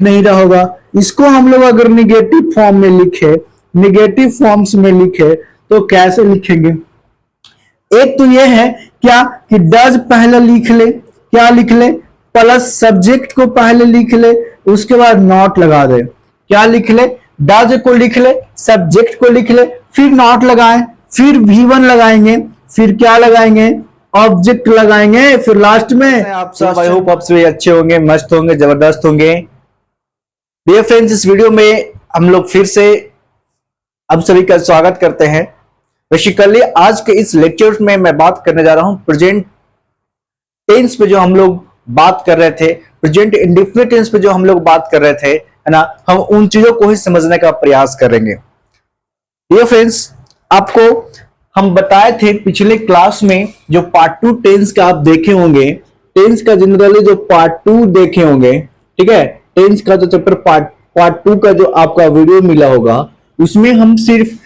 नहीं रहा होगा। इसको हम लोग अगर निगेटिव फॉर्म में लिखे, निगेटिव फॉर्म्स में लिखे तो कैसे लिखेंगे? एक तो ये है क्या कि डज पहले लिख ले, क्या लिख ले, प्लस सब्जेक्ट को पहले लिख ले, उसके बाद नॉट लगा दे। क्या लिख ले? डज को लिख ले, सब्जेक्ट को लिख ले, फिर नॉट लगाएं, फिर V1 लगाएंगे, फिर क्या लगाएंगे? ऑब्जेक्ट लगाएंगे, फिर लास्ट में आप सब आई होप आप सभी अच्छे होंगे, मस्त होंगे, जबरदस्त होंगे। डियर फ्रेंड्स, इस वीडियो में हम लोग फिर से आप सभी का स्वागत करते हैं। बेसिकली आज के इस लेक्चर में मैं बात करने जा रहा हूं प्रेजेंट टेंस पे जो हम लोग बात कर रहे थे, प्रेजेंट इंडेफिनिट टेंस पे जो हम लोग बात कर रहे थे, है ना। हम उन चीजों को ही समझने का प्रयास करेंगे। डियर फ्रेंड्स, आपको हम बताए थे पिछले क्लास में जो पार्ट 2 टेंस का आप देखे होंगे, टेंस का जनरली जो पार्ट 2 देखे होंगे, ठीक है, टेंस का जो चैप्टर पार्ट 2 का जो आपका वीडियो मिला होगा, उसमें हम सिर्फ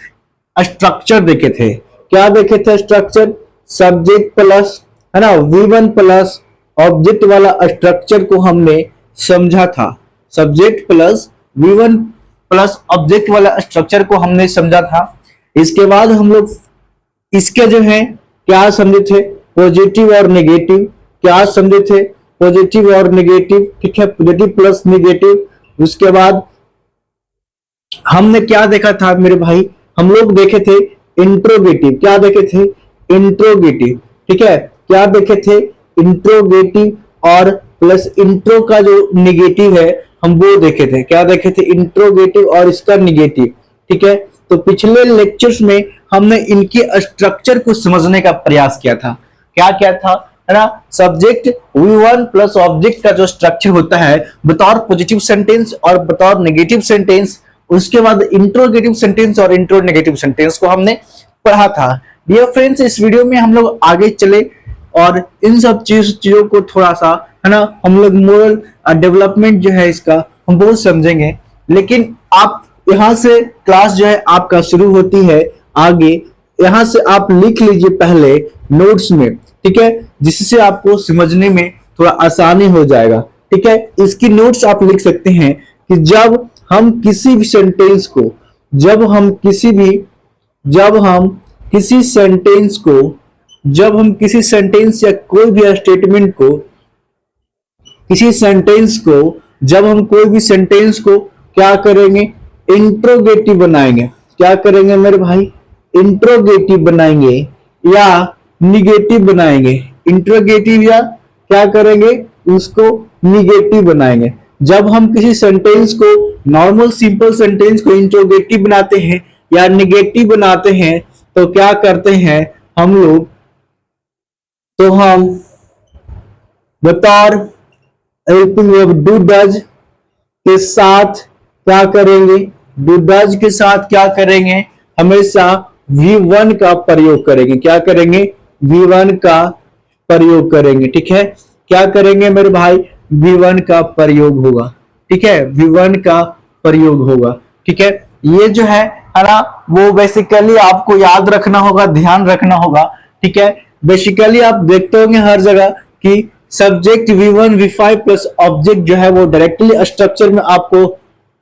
स्ट्रक्चर देखे थे। क्या देखे थे? स्ट्रक्चर, सब्जेक्ट प्लस, है ना, V1 प्लस ऑब्जेक्ट वाला स्ट्रक्चर को हमने समझा था। Subject plus V1 plus object वाला स्ट्रक्चर को हमने समझा था। इसके बाद हम लोग इसके जो है क्या समझे थे? पॉजिटिव और नेगेटिव। क्या समझे थे? पॉजिटिव और नेगेटिव, ठीक है, पॉजिटिव प्लस नेगेटिव। उसके बाद हमने क्या देखा था मेरे भाई? हम लोग देखे थे इंट्रोगेटिव। क्या देखे थे? इंट्रोगेटिव, ठीक है। क्या देखे थे? इंट्रोगेटिव और प्लस इंट्रो का जो नेगेटिव है हम वो देखे थे। क्या देखे थे? इंट्रोगेटिव और इसका नेगेटिव, ठीक है। तो पिछले लेक्चर्स में हमने इनके स्ट्रक्चर को समझने का प्रयास किया था। क्या क्या था, है ना? सब्जेक्ट V1 प्लस ऑब्जेक्ट का जो स्ट्रक्चर होता है बतौर पॉजिटिव सेंटेंस और बतौर नेगेटिव सेंटेंस, उसके बाद इंट्रोगेटिव सेंटेंस और इंट्रोनेगेटिव सेंटेंस को हमने पढ़ा था। डियर फ्रेंड्स, इस वीडियो में हम लोग आगे चले और इन सब चीजों को थोड़ा सा, है ना, हम लोग मोरल डेवलपमेंट जो है इसका हम बहुत समझेंगे। लेकिन आप यहां से क्लास जो है आपका शुरू होती है आगे, यहां से आप लिख लीजिए पहले नोट्स में, ठीक है, जिससे आपको समझने में थोड़ा आसानी हो जाएगा, ठीक है। इसकी नोट्स आप लिख सकते हैं कि जब हम किसी भी सेंटेंस को, जब हम किसी सेंटेंस या कोई भी स्टेटमेंट को, जब हम कोई भी सेंटेंस को क्या करेंगे? इंट्रोगेटिव बनाएंगे। क्या करेंगे मेरे भाई? इंट्रोगेटिव बनाएंगे या निगेटिव बनाएंगे। इंट्रोगेटिव या क्या करेंगे? उसको निगेटिव बनाएंगे। जब हम किसी सेंटेंस को, नॉर्मल सिंपल सेंटेंस को इंट्रोगेटिव बनाते हैं या निगेटिव बनाते हैं तो क्या करते हैं हम लोग? तो हम बतौर हेल्पिंग ऑफ डू डज के साथ क्या करेंगे? डू डज के साथ क्या करेंगे? हमेशा V1 का प्रयोग करेंगे। क्या करेंगे? V1 का प्रयोग करेंगे, ठीक है। क्या करेंगे मेरे भाई? V1 का प्रयोग होगा, ठीक है, V1 का प्रयोग होगा, ठीक है। ये जो है ना, वो बेसिकली आपको याद रखना होगा, ध्यान रखना होगा, ठीक है। बेसिकली आप देखते होंगे हर जगह कि subject V1 V5 plus object जो है वो डायरेक्टली स्ट्रक्चर में आपको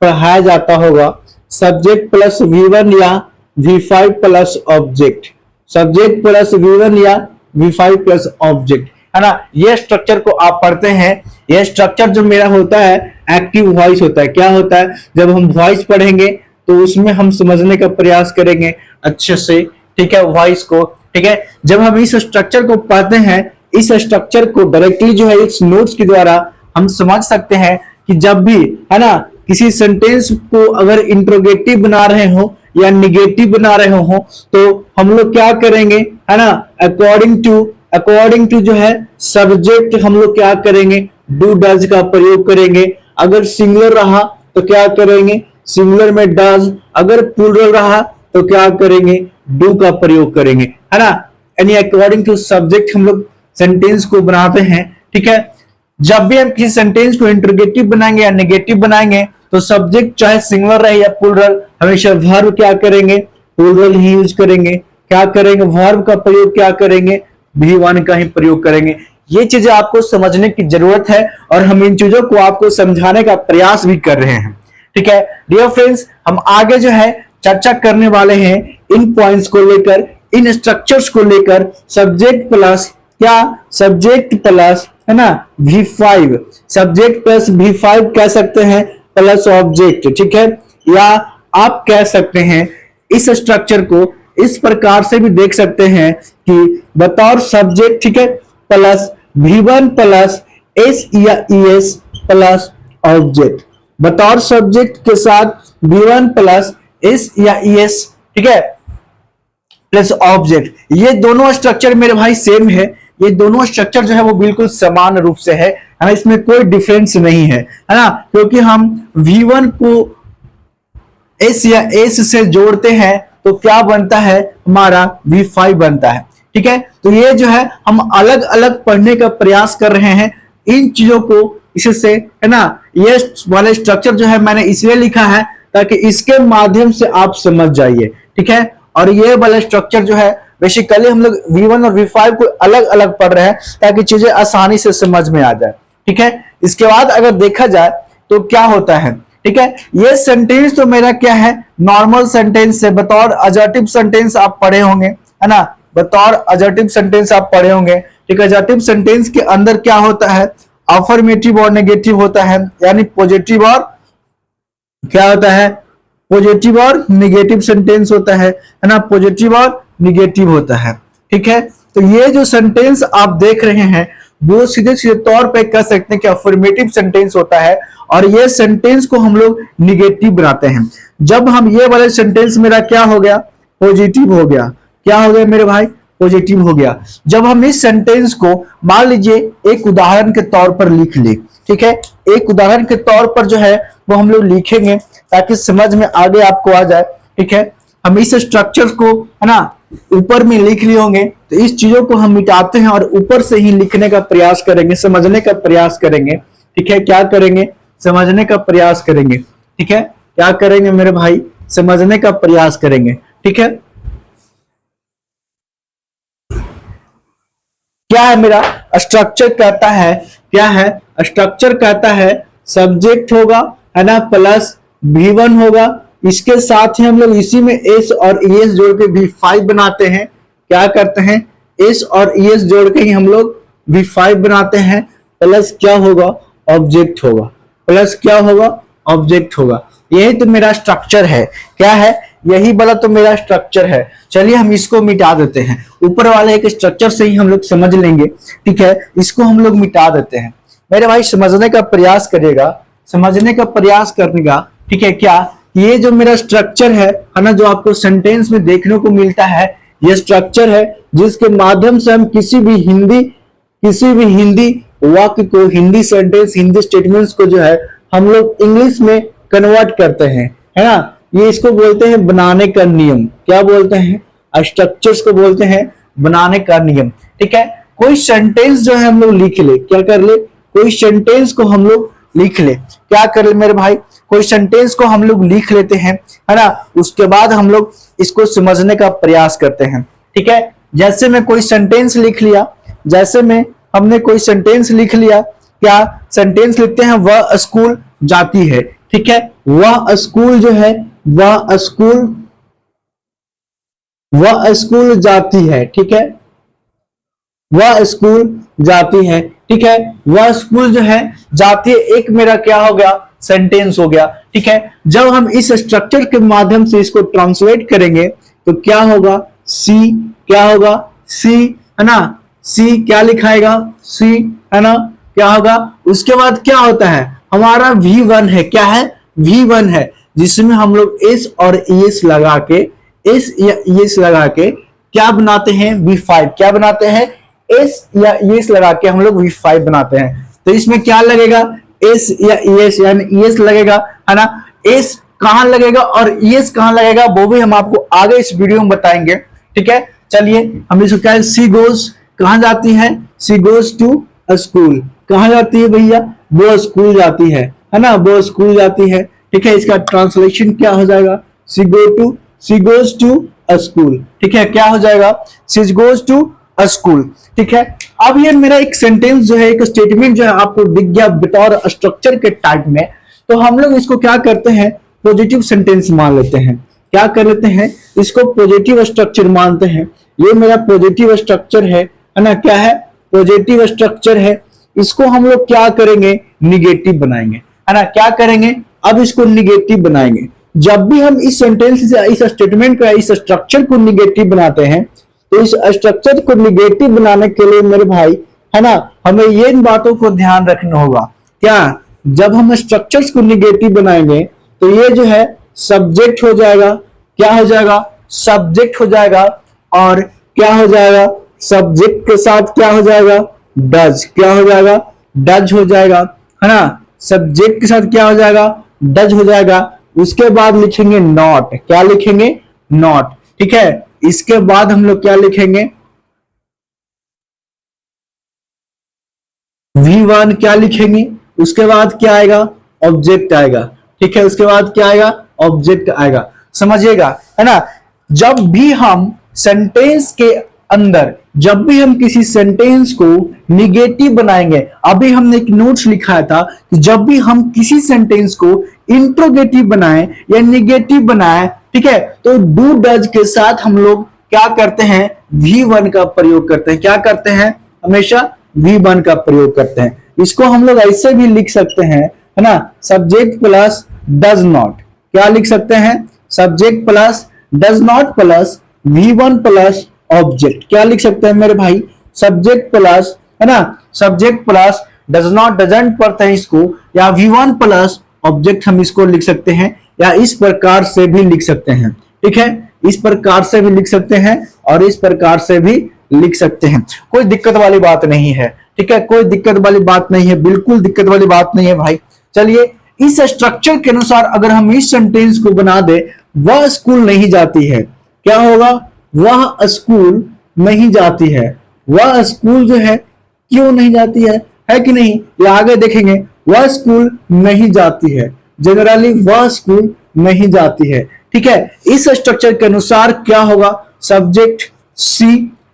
पढ़ाया जाता होगा। सब्जेक्ट प्लस V1 या V5 plus object, subject plus V1 या V5 प्लस ऑब्जेक्ट, है ना। ये स्ट्रक्चर को आप पढ़ते हैं। ये स्ट्रक्चर जो मेरा होता है एक्टिव वॉइस होता है। क्या होता है? जब हम वॉइस पढ़ेंगे तो उसमें हम समझने का प्रयास करेंगे अच्छे से, ठीक है, वॉइस को, ठीक है। जब हम इस स्ट्रक्चर को पढ़ते हैं, इस स्ट्रक्चर को डायरेक्टली जो है इस नोट्स के द्वारा हम समझ सकते हैं कि जब भी, है ना, किसी सेंटेंस को अगर इंट्रोगेटिव बना रहे हो या निगेटिव बना रहे हो तो हम लोग क्या करेंगे, है ना, अकॉर्डिंग टू जो है सब्जेक्ट हम लोग क्या करेंगे? डू डज का प्रयोग करेंगे। अगर सिंगुलर रहा तो क्या करेंगे? सिंगुलर में डज। अगर प्लूरल रहा तो क्या करेंगे? डू का प्रयोग करेंगे, है ना। यानी अकॉर्डिंग टू सब्जेक्ट हम लोग सेंटेंस को बनाते हैं, ठीक है। जब भी हम किसी सेंटेंस को इंट्रोगेटिव बनाएंगे या नेगेटिव बनाएंगे तो सब्जेक्ट चाहे सिंगुलर रहे या प्लूरल, हमेशा वर्ब क्या करेंगे? प्लूरल ही यूज करेंगे। क्या करेंगे? वर्ब का प्रयोग क्या करेंगे? V1 का ही प्रयोग करेंगे। ये चीजें आपको समझने की जरूरत है और हम इन चीजों को आपको समझाने का प्रयास भी कर रहे हैं। ठीक है डियर फ्रेंड्स, हम आगे जो है चर्चा करने वाले हैं इन पॉइंट्स को लेकर, इन स्ट्रक्चर्स को लेकर। सब्जेक्ट प्लस क्या, सब्जेक्ट प्लस है ना V5, सब्जेक्ट प्लस V5 कह सकते हैं प्लस ऑब्जेक्ट। ठीक है, या आप कह सकते हैं इस स्ट्रक्चर को इस प्रकार से भी देख सकते हैं कि बतौर सब्जेक्ट, ठीक है, प्लस V1 प्लस S या ES प्लस ऑब्जेक्ट, बतौर सब्जेक्ट के साथ V1 प्लस S या ES, ठीक है, प्लस ऑब्जेक्ट। ये दोनों स्ट्रक्चर मेरे भाई सेम है, ये दोनों स्ट्रक्चर जो है वो बिल्कुल समान रूप से है ना, इसमें कोई डिफरेंस नहीं है ना, क्योंकि हम V1 को S या S से जोड़ते हैं तो क्या बनता है, हमारा V5 बनता है। ठीक है, तो ये जो है हम अलग अलग पढ़ने का प्रयास कर रहे हैं इन चीजों को, इससे है ना। ये वाला स्ट्रक्चर जो है मैंने इसलिए लिखा है ताकि इसके माध्यम से आप समझ जाइए। ठीक है, और ये वाला स्ट्रक्चर जो है बेसिकली हम लोग V1 और V5 को अलग अलग पढ़ रहे हैं ताकि चीजें आसानी से समझ में आ जाए। ठीक है, इसके बाद अगर देखा जाए तो क्या होता है, ठीक है, ये सेंटेंस तो मेरा क्या है, नॉर्मल सेंटेंस है, बतौर अजर्टिव सेंटेंस आप पढ़े होंगे, है ना, बतौर अजर्टिव सेंटेंस आप पढ़े होंगे। ठीक है, अजर्टिव सेंटेंस के अंदर क्या होता है, अफर्मेटिव और नेगेटिव होता है, यानी पॉजिटिव और क्या होता है, पॉजिटिव और नेगेटिव सेंटेंस होता है ना, पॉजिटिव और नेगेटिव होता है। ठीक है, तो ये जो सेंटेंस आप देख रहे हैं वो सीधे सीधे तौर पे कह सकते हैं कि अफर्मेटिव सेंटेंस होता है, और ये सेंटेंस को हम लोग निगेटिव बनाते हैं। जब हम ये वाले सेंटेंस मेरा क्या हो गया, पॉजिटिव हो गया, क्या हो गया मेरे भाई, पॉजिटिव हो गया। जब हम इस सेंटेंस को मान लीजिए एक उदाहरण के तौर पर लिख ले, ठीक है, एक उदाहरण के तौर पर जो है वो हम लोग लिखेंगे ताकि समझ में आगे आपको आ जाए। ठीक है, हम इस स्ट्रक्चर को है ना ऊपर में लिख लिए होंगे, तो इस चीजों को हम मिटाते हैं और ऊपर से ही लिखने का प्रयास करेंगे, समझने का प्रयास करेंगे। ठीक है, क्या करेंगे, समझने का प्रयास करेंगे। ठीक है, क्या करेंगे मेरे भाई, समझने का प्रयास करेंगे। ठीक है, क्या है मेरा स्ट्रक्चर कहता है, क्या है स्ट्रक्चर कहता है, सब्जेक्ट होगा है ना प्लस V1 होगा, इसके साथ ही हम लोग इसी में S और ES जोड़ के V5 बनाते हैं। क्या करते हैं, S और ES जोड़ के ही हम लोग V5 बनाते हैं, प्लस क्या होगा, ऑब्जेक्ट होगा, प्लस क्या होगा, ऑब्जेक्ट होगा। यही तो मेरा स्ट्रक्चर है, क्या है, यही वाला तो मेरा स्ट्रक्चर है। चलिए हम इसको मिटा देते हैं, ऊपर वाले एक स्ट्रक्चर से ही हम लोग समझ लेंगे। ठीक है, इसको हम लोग मिटा देते हैं। मेरे भाई समझने का प्रयास करिएगा, समझने का प्रयास करने। ठीक है, क्या ये जो मेरा स्ट्रक्चर है ना, जो आपको सेंटेंस में देखने को मिलता है, ये स्ट्रक्चर है जिसके माध्यम से हम किसी भी हिंदी वाक्य को, हिंदी सेंटेंस, हिंदी स्टेटमेंट्स को जो है हम लोग इंग्लिश में कन्वर्ट करते हैं, है ना। ये इसको बोलते हैं बनाने का नियम। क्या बोलते हैं, स्ट्रक्चर्स को बोलते हैं बनाने का नियम। ठीक है, कोई सेंटेंस जो है हम लोग लिख ले, क्या कर ले, कोई सेंटेंस को हम लोग लिख ले, क्या कर ले मेरे भाई, कोई सेंटेंस को हम लोग लिख लेते हैं, है ना, उसके बाद हम लोग इसको समझने का प्रयास करते हैं। ठीक है, जैसे मैं कोई सेंटेंस लिख लिया, जैसे में हमने कोई सेंटेंस लिख लिया, क्या सेंटेंस लिखते हैं, वह स्कूल जाती है। ठीक है, वह स्कूल जो है, वह स्कूल जाती है। ठीक है, वह स्कूल जाती है। ठीक है, वह स्कूल जो है जाती है, एक मेरा क्या हो गया, सेंटेंस हो गया। ठीक है, जब हम इस स्ट्रक्चर के माध्यम से इसको ट्रांसलेट करेंगे तो क्या होगा, सी, क्या होगा, सी, है ना, सी क्या लिखाएगा, सी, है ना, क्या होगा। उसके बाद क्या होता है, हमारा V1 है, क्या है, V1 है, जिसमें हम लोग S और ES लगा के, S या ES लगा के क्या बनाते हैं, V5, क्या बनाते हैं, S या ES लगा के हम लोग V5 बनाते हैं। तो इसमें क्या लगेगा, S या ES, यानी ES लगेगा, है ना। S कहां लगेगा और ES कहां लगेगा वो भी हम आपको आगे इस वीडियो में बताएंगे। ठीक है, चलिए हम इसको क्या है, सी गोज कहां जाती है, सी गोज टू स्कूल, कहां जाती है भैया, वो स्कूल जाती है ना, वो स्कूल जाती है। ठीक है, इसका ट्रांसलेशन क्या हो जाएगा, सी गोज टू स्कूल। ठीक है, क्या हो जाएगा, सी गोज टू स्कूल। ठीक है, अब ये मेरा एक सेंटेंस जो है, एक स्टेटमेंट जो है आपको दिख गया बतौर स्ट्रक्चर के टाइप में, तो हम लोग इसको क्या करते हैं, पॉजिटिव सेंटेंस मान लेते हैं। क्या कर लेते हैं, इसको पॉजिटिव स्ट्रक्चर मानते हैं। ये मेरा पॉजिटिव स्ट्रक्चर है ना, क्या है, पॉजिटिव स्ट्रक्चर है। इसको हम लोग क्या करेंगे, निगेटिव बनाएंगे, है ना। क्या करेंगे, अब इसको निगेटिव बनाएंगे। जब भी हम इस सेंटेंस से, इस स्टेटमेंट का, इस स्ट्रक्चर को निगेटिव बनाते हैं, तो इस स्ट्रक्चर को निगेटिव बनाने के लिए मेरे भाई, है ना, हमें ये इन बातों को ध्यान रखना होगा। क्या, जब हम स्ट्रक्चर्स को निगेटिव बनाएंगे तो ये जो है सब्जेक्ट हो जाएगा। क्या हो जाएगा, सब्जेक्ट हो जाएगा। और क्या हो जाएगा, सब्जेक्ट के साथ क्या हो जाएगा, डज। क्या हो जाएगा, डज हो जाएगा, है ना। सब्जेक्ट के साथ क्या हो जाएगा, डज हो जाएगा। उसके बाद लिखेंगे नॉट। क्या लिखेंगे, नॉट। ठीक है, इसके बाद हम लोग क्या लिखेंगे, V1 क्या लिखेंगे। उसके बाद क्या आएगा, ऑब्जेक्ट आएगा। ठीक है, उसके बाद क्या आएगा, ऑब्जेक्ट आएगा। समझिएगा, है ना। जब भी हम सेंटेंस के अंदर, जब भी हम किसी सेंटेंस को निगेटिव बनाएंगे, अभी हमने एक नोट्स लिखाया था कि जब भी हम किसी सेंटेंस को इंट्रोगेटिव बनाएं या निगेटिव बनाएं, ठीक है, तो डू डज के साथ हम लोग क्या करते हैं, V1 का प्रयोग करते हैं। क्या करते हैं, हमेशा V1 का प्रयोग करते हैं। इसको हम लोग ऐसे भी लिख सकते हैं, है ना, सब्जेक्ट प्लस डज नॉट। क्या लिख सकते हैं, subject plus does not plus V1 plus object. क्या लिख सकते हैं मेरे भाई, सब्जेक्ट प्लस, है ना, subject plus does not, doesn't पढ़ते हैं इसको, या V1 प्लस ऑब्जेक्ट हम इसको लिख सकते हैं, या इस प्रकार से भी लिख सकते हैं। ठीक है, इस प्रकार से भी लिख सकते हैं और इस प्रकार से भी लिख सकते हैं। कोई दिक्कत वाली बात नहीं है। ठीक है, कोई दिक्कत वाली बात नहीं है, बिल्कुल दिक्कत वाली बात नहीं है भाई। चलिए, इस स्ट्रक्चर के अनुसार अगर हम इस सेंटेंस को बना दे, वह स्कूल नहीं जाती है। क्या होगा, वह स्कूल नहीं जाती है। वह स्कूल जो है क्यों नहीं जाती है कि नहीं, ये आगे देखेंगे। वह स्कूल नहीं जाती है, जनरली वह स्कूल नहीं जाती है। ठीक है, इस स्ट्रक्चर के अनुसार क्या होगा, सब्जेक्ट सी,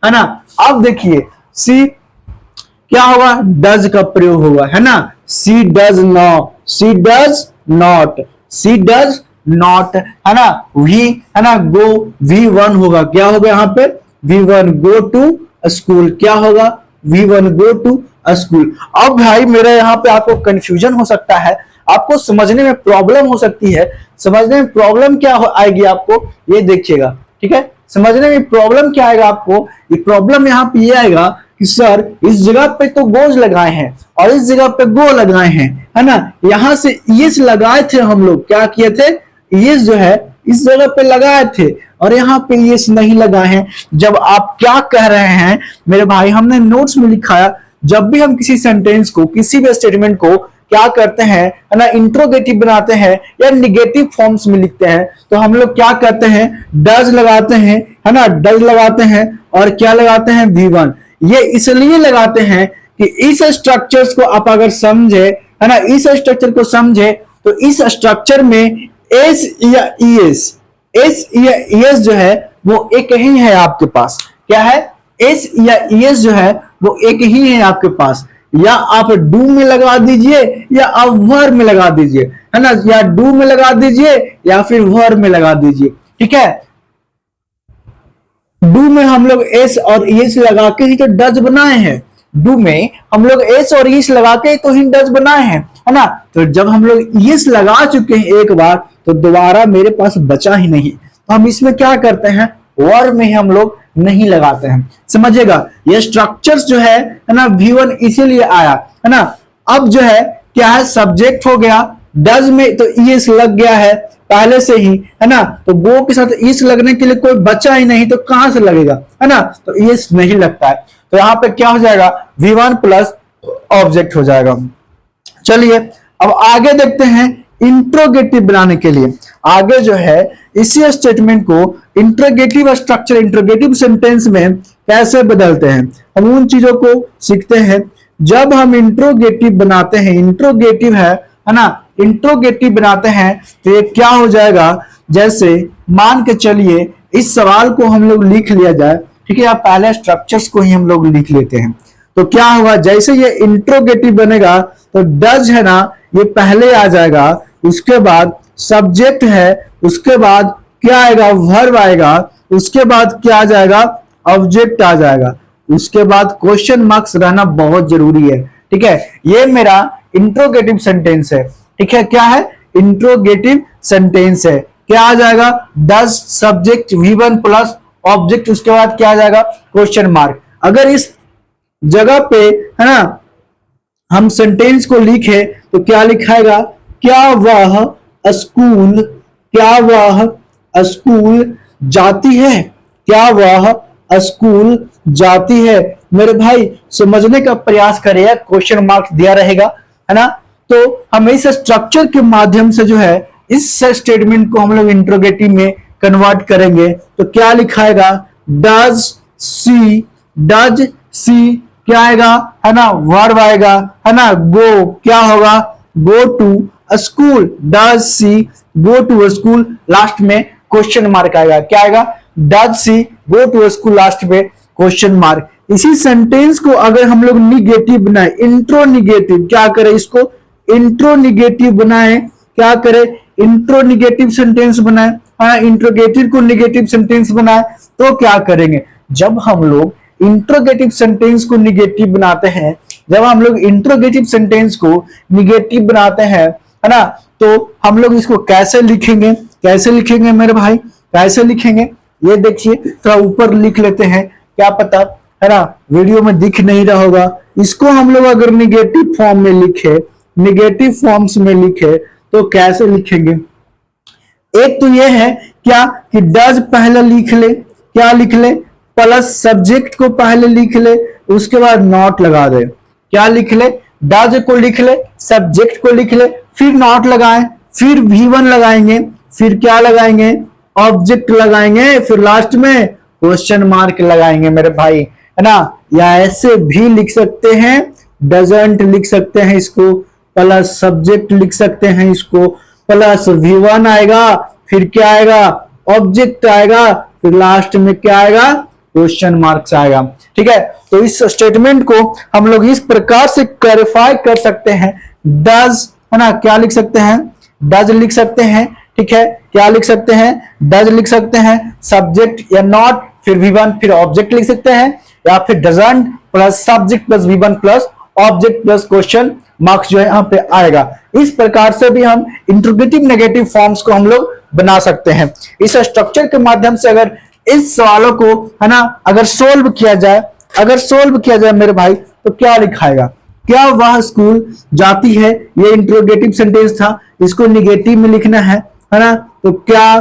है ना। अब देखिए, सी क्या होगा, डज का प्रयोग होगा, है ना। She does not, she does not, she does not, है ना। वी, है ना, गो, V1 होगा। क्या होगा यहाँ पे, V1 गो टू स्कूल। क्या होगा, V1 गो टू स्कूल। अब भाई मेरे यहाँ पे आपको कंफ्यूजन हो सकता है, आपको समझने में प्रॉब्लम हो सकती है। समझने में प्रॉब्लम क्या आएगी आपको, ये देखिएगा। ठीक है, समझने में प्रॉब्लम क्या आएगा आपको, ये प्रॉब्लम यहाँ पे ये आएगा कि सर इस जगह पे तो गोज लगाए हैं और इस जगह पे गो लगाए हैं, है ना। यहां से यस लगाए थे हम लोग, क्या किए थे, यस जो है इस जगह पे लगाए थे और यहाँ पे यस नहीं लगाए हैं। जब आप क्या कह रहे हैं मेरे भाई, हमने नोट्स में लिखाया, जब भी हम किसी सेंटेंस को, किसी भी स्टेटमेंट को क्या करते हैं, है ना, इंट्रोगेटिव बनाते हैं या निगेटिव फॉर्म्स में लिखते हैं, तो हम लोग क्या करते हैं, डज लगाते हैं, है ना, डज लगाते हैं और क्या लगाते हैं, V1। ये इसलिए लगाते हैं कि इस स्ट्रक्चर्स को आप अगर समझे, है ना, इस स्ट्रक्चर को समझे, तो इस स्ट्रक्चर में एस या ईएस, एस या ईएस जो है वो एक ही है आपके पास। क्या है, एस या ईएस जो है वो एक ही है आपके पास। या आप डू में लगा दीजिए या आप वर में लगा दीजिए, है ना, या डू में लगा दीजिए या फिर वर में लगा दीजिए। ठीक है, डू में हम लोग एस और ईएस लगा के ही तो डज बनाए हैं। डू में हम लोग एस और ईएस लगा के तो ही डज बनाए हैं, है ना। तो जब हम लोग ईएस लगा चुके हैं एक बार, तो दोबारा मेरे पास बचा ही नहीं, तो हम इसमें क्या करते हैं, वर में हम लोग नहीं लगाते हैं। समझिएगा, ये स्ट्रक्चर्स जो है ना, V1 इसीलिए आया, है ना। अब जो है क्या है, सब्जेक्ट हो गया, डज में तो ईएस लग गया है पहले से ही, है ना, तो गो के साथ ईएस लगने के लिए कोई बचा ही नहीं, तो कहां से लगेगा, है ना, तो ईएस नहीं लगता है। तो यहाँ पे क्या हो जाएगा, V1 प्लस ऑब्जेक्ट हो जाएगा। चलिए अब आगे देखते हैं, इंट्रोगेटिव बनाने के लिए आगे जो है इसी स्टेटमेंट को इंट्रोगेटिव स्ट्रक्चर, इंट्रोगेटिव सेंटेंस में कैसे बदलते हैं, हम उन चीजों को सीखते हैं। जब हम इंट्रोगेटिव बनाते हैं, इंट्रोगेटिव है ना, इंट्रोगेटिव बनाते हैं तो ये क्या हो जाएगा, जैसे मान के चलिए इस सवाल को हम लोग लिख लिया जाए। ठीक है, या पहले स्ट्रक्चर्स को ही हम लोग लिख लेते हैं। तो क्या होगा, जैसे ये इंट्रोगेटिव बनेगा तो डज है ना ये पहले आ जाएगा, उसके बाद सब्जेक्ट है, उसके बाद क्या आएगा, वर्ब आएगा, उसके बाद क्या आ जाएगा, ऑब्जेक्ट आ जाएगा, उसके बाद क्वेश्चन मार्क्स रहना बहुत जरूरी है। ठीक है, ये मेरा इंट्रोगेटिव सेंटेंस है। ठीक है, क्या है, इंट्रोगेटिव सेंटेंस है। क्या आ जाएगा, does subject V1 plus object, उसके बाद क्या आ जाएगा, क्वेश्चन मार्क। अगर इस जगह पे है ना हम सेंटेंस को लिखे तो क्या लिखाएगा, क्या वह स्कूल, क्या वह स्कूल जाती है, क्या वह स्कूल जाती है। मेरे भाई समझने का प्रयास करिए, क्वेश्चन मार्क्स दिया रहेगा, है ना। तो हम इस स्ट्रक्चर के माध्यम से जो है इस स्टेटमेंट को हम लोग इंट्रोगेटिव में कन्वर्ट करेंगे। तो क्या लिखाएगा, डज सी, डज सी क्या आएगा, है ना, वर्ब आएगा, है ना। गो क्या होगा, go to school, does she go to school, last में क्वेश्चन मार्क आएगा। क्या आएगा, does she go to school, last में क्वेश्चन मार्क। इसी सेंटेंस को अगर हम लोग निगेटिव बनाए, इंट्रो निगेटिव, क्या करें इसको, इंट्रो निगेटिव बनाए, क्या करें, इंट्रो निगेटिव सेंटेंस बनाए, हाँ, इंट्रोगेटिव को निगेटिव सेंटेंस बनाए, तो क्या करेंगे, जब हम लोग इंट्रोगेटिव सेंटेंस को निगेटिव बनाते हैं, जब हम लोग इंट्रोगेटिव सेंटेंस को निगेटिव बनाते हैं, है ना, तो हम लोग इसको कैसे लिखेंगे, कैसे लिखेंगे मेरे भाई, कैसे लिखेंगे, ये देखिए थोड़ा ऊपर लिख लेते हैं, क्या पता, है ना, वीडियो में दिख नहीं रहा होगा। इसको हम लोग अगर निगेटिव फॉर्म में लिखे, निगेटिव फॉर्म्स में लिखे तो कैसे लिखेंगे। एक तो ये है क्या कि डज पहले लिख ले, क्या लिख ले, प्लस सब्जेक्ट को पहले लिख ले, उसके बाद नॉट लगा दे। क्या लिख ले, डज को लिख ले, सब्जेक्ट को लिख ले, फिर नॉट लगाएं, फिर V1 लगाएंगे, फिर क्या लगाएंगे, ऑब्जेक्ट लगाएंगे, फिर लास्ट में क्वेश्चन मार्क लगाएंगे मेरे भाई, है ना। या ऐसे भी लिख सकते हैं, डजंट लिख सकते हैं इसको, प्लस सब्जेक्ट लिख सकते हैं इसको, प्लस V1 आएगा, फिर क्या आएगा, ऑब्जेक्ट आएगा, फिर लास्ट में क्या आएगा, क्वेश्चन मार्क्स आएगा। ठीक है, तो इस स्टेटमेंट को हम लोग इस प्रकार से क्लैरिफाई कर सकते हैं, डज, है ना, क्या लिख सकते हैं, डज लिख सकते हैं। ठीक है, क्या लिख सकते हैं, डज लिख सकते हैं, सब्जेक्ट या नॉट, फिर V1 फिर ऑब्जेक्ट लिख सकते हैं, या फिर doesn't plus subject plus V1 plus object plus question marks जो है यहाँ पे आएगा। इस प्रकार से भी हम इंट्रोगेटिव नेगेटिव फॉर्म्स को हम लोग बना सकते हैं। इस स्ट्रक्चर के माध्यम से अगर इस सवालों को, है ना, अगर सोल्व किया जाए, अगर सोल्व किया जाए मेरे भाई, तो क्या लिखाएगा, क्या वह स्कूल जाती है, ये इंट्रोगेटिव सेंटेंस था, इसको निगेटिव में लिखना है ना। तो क्या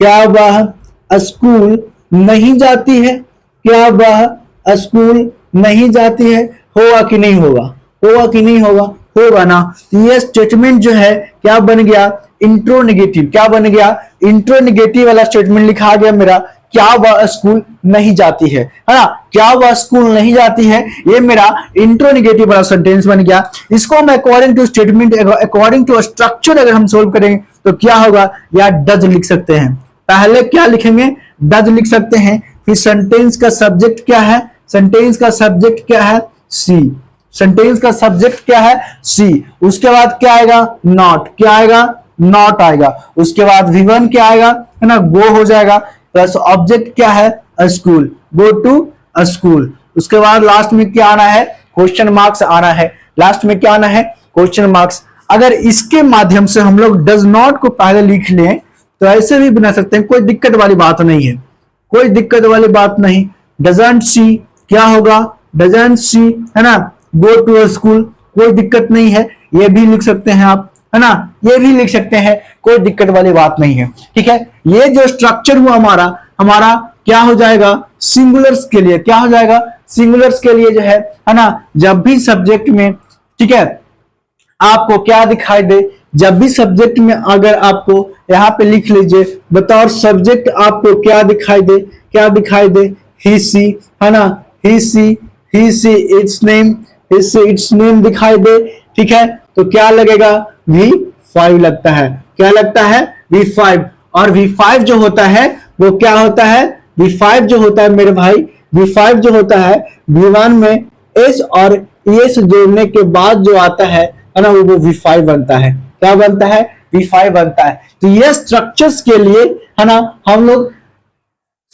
वह स्कूल नहीं जाती है, क्या वह स्कूल नहीं जाती है, होगा कि नहीं होगा, होगा कि नहीं होगा, होगा ना। तो ये स्टेटमेंट जो है क्या बन गया, इंट्रो निगेटिव, क्या बन गया, इंट्रो निगेटिव वाला स्टेटमेंट लिखा गया मेरा, क्या वह स्कूल नहीं जाती है ना, क्या वह स्कूल नहीं जाती है, ये मेरा इंट्रो निगेटिव वाला सेंटेंस बन गया। इसको हम according to statement, according to structure अगर हम सोल्व करेंगे तो क्या होगा, या डज लिख सकते हैं, पहले क्या लिखेंगे, डज लिख सकते हैं, फिर सेंटेंस का सब्जेक्ट क्या है, सेंटेंस का सब्जेक्ट क्या है, सी, सेंटेंस का सब्जेक्ट क्या है, सी, उसके बाद क्या आएगा, नॉट, क्या आएगा, नॉट आएगा, उसके बाद V1 क्या आएगा, है ना, गो हो जाएगा, प्लस ऑब्जेक्ट क्या है, स्कूल, गो टू स्कूल, उसके बाद लास्ट में क्या आना है, क्वेश्चन मार्क्स आना है, लास्ट में क्या आना है, क्वेश्चन मार्क्स। अगर इसके माध्यम से हम लोग डज नॉट को पहले लिख लें तो ऐसे भी बना सकते हैं, कोई दिक्कत वाली बात नहीं है, कोई दिक्कत वाली बात नहीं। डजंट सी क्या होगा, डजंट सी, है ना, गो टू स्कूल, कोई दिक्कत नहीं है, ये भी लिख सकते हैं आप, है ना, ये भी लिख सकते हैं, कोई दिक्कत वाली बात नहीं है। ठीक है, ये जो स्ट्रक्चर हुआ हमारा क्या हो जाएगा, सिंगुलर्स के लिए क्या हो जाएगा, सिंगुलर्स के लिए जो है ना, जब भी सब्जेक्ट में, ठीक है, आपको क्या दिखाई दे, जब भी सब्जेक्ट में अगर आपको यहाँ पे लिख लीजिए, बताओ सब्जेक्ट आपको क्या दिखाई दे, क्या दिखाई दे, ही सी, है ना, ही सी इट्स नेम दिखाई दे। ठीक है, तो क्या लगेगा, V5 लगता है, क्या लगता है, V5। और V5 जो होता है वो क्या होता है, V5 जो होता है मेरे भाई, V5 जो होता है V1 में S और ES जोड़ने के बाद जो आता है ना, वो V5 बनता है। क्या बनता है? V5 बनता है। तो ये स्ट्रक्चर्स के लिए है ना, हम लोग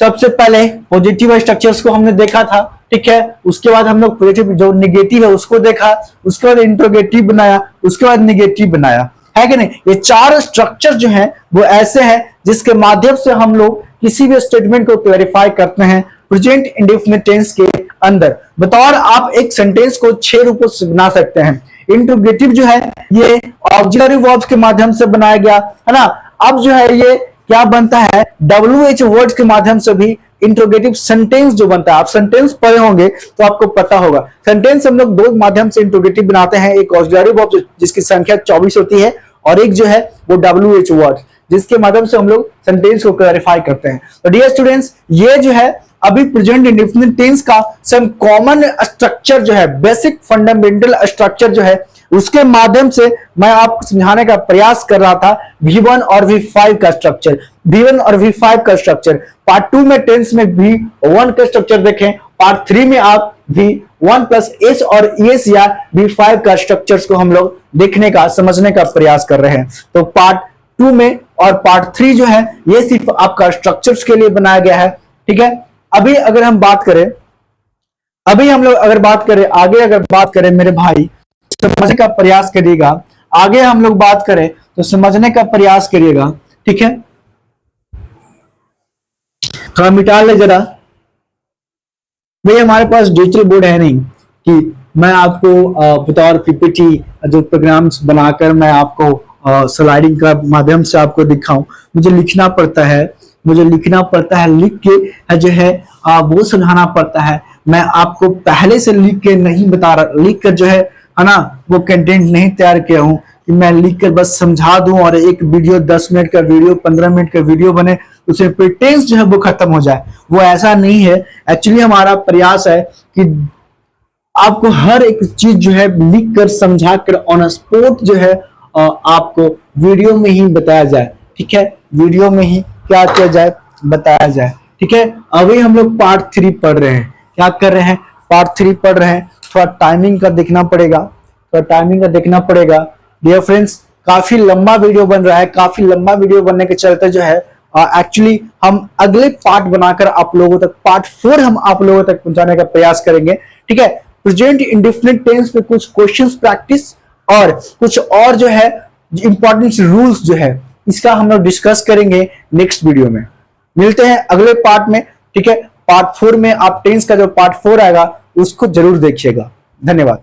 सबसे पहले पॉजिटिव स्ट्रक्चर्स को हमने देखा था, ठीक है। उसके बाद हम लोग पॉजिटिव जो नेगेटिव है उसको देखा, उसके बाद इंट्रोगेटिव बनाया, उसके बाद नेगेटिव बनाया, है कि नहीं। ये चार स्ट्रक्चर जो हैं वो ऐसे हैं जिसके माध्यम से हम लोग किसी भी स्टेटमेंट को क्लैरिफाई करते हैं प्रेजेंट इंडेफिनिट टेंस के अंदर। बतौर आप एक सेंटेंस को 6 रूपों से बना सकते हैं। इंट्रोगेटिव जो है ये ऑक्सिलरी वर्ब्स के माध्यम से बनाया गया, है ना। अब जो है ये क्या बनता है? WH वर्ड्स के माध्यम से भी इंट्रोगेटिव सेंटेंस जो बनता है। आप सेंटेंस पढ़े होंगे तो आपको पता होगा। सेंटेंस हम लोग दो माध्यम से इंट्रोगेटिव बनाते हैं, एक ऑक्सिलरी वर्ब जिसकी संख्या 24 होती है, और एक जो है वो WH वर्ड जिसके माध्यम से हम लोग सेंटेंस को क्लैरिफाई करते हैं। तो डियर स्टूडेंट्स, ये जो है अभी प्रेजेंट इंडेफिनिट टेंस का सम कॉमन स्ट्रक्चर जो है, बेसिक फंडामेंटल स्ट्रक्चर जो है, उसके माध्यम से मैं आपको समझाने का प्रयास कर रहा था V1 और V5 का स्ट्रक्चर। V1 और V5 का स्ट्रक्चर पार्ट 2 में टेंस में V1 का स्ट्रक्चर देखें, पार्ट 3 में आप V1 प्लस S और ES या V5 का स्ट्रक्चर्स को हम लोग देखने का, समझने का प्रयास कर रहे हैं। तो पार्ट 2 में और पार्ट 3 जो है ये सिर्फ आपका स्ट्रक्चर्स के लिए बनाया गया है, ठीक है। अभी अगर हम बात करें, अभी हम लोग अगर बात करें आगे, अगर बात करें मेरे भाई, समझने का प्रयास करिएगा। आगे हम लोग बात करें तो समझने का प्रयास करिएगा, ठीक है। थोड़ा मिटा ले जरा भाई, हमारे पास डिजिटल बोर्ड है नहीं कि मैं आपको बतौर PPT जो प्रोग्राम्स बनाकर मैं आपको स्लाइडिंग का माध्यम से आपको दिखाऊं। मुझे लिखना पड़ता है, लिख के जो है वो समझाना पड़ता है। मैं आपको पहले से लिख के नहीं बता रहा, लिख कर जो है ना वो कंटेंट नहीं तैयार किया हूं कि मैं लिख कर बस समझा दूं और एक वीडियो 10 मिनट का वीडियो, 15 मिनट का वीडियो बने, उसमें प्रीटेंस जो है वो खत्म हो जाए। वो ऐसा नहीं है। एक्चुअली हमारा प्रयास है कि आपको हर एक चीज जो है लिख कर समझा कर ऑन स्पॉट जो है आपको वीडियो में ही बताया जाए, ठीक है। वीडियो में ही क्या किया जाए, बताया जाए, ठीक है। अभी हम लोग पार्ट 3 पढ़ रहे हैं। क्या कर रहे हैं? पार्ट 3 पढ़ रहे हैं। थोड़ा टाइमिंग का देखना पड़ेगा, डियर फ्रेंड्स। काफी लंबा वीडियो बन रहा है, काफी लंबा वीडियो बनने के चलते जो है एक्चुअली हम अगले पार्ट बनाकर आप लोगों तक, पार्ट 4 हम आप लोगों तक पहुंचाने का प्रयास करेंगे, ठीक है। प्रेजेंट इंडेफिनिट टेंस पे कुछ क्वेश्चंस प्रैक्टिस और कुछ और जो है इंपॉर्टेंट रूल्स जो है, इसका हम लोग डिस्कस करेंगे नेक्स्ट वीडियो में। मिलते हैं अगले पार्ट में, ठीक है। पार्ट 4 में आप टेंस का जो पार्ट 4 आएगा उसको जरूर देखिएगा। धन्यवाद।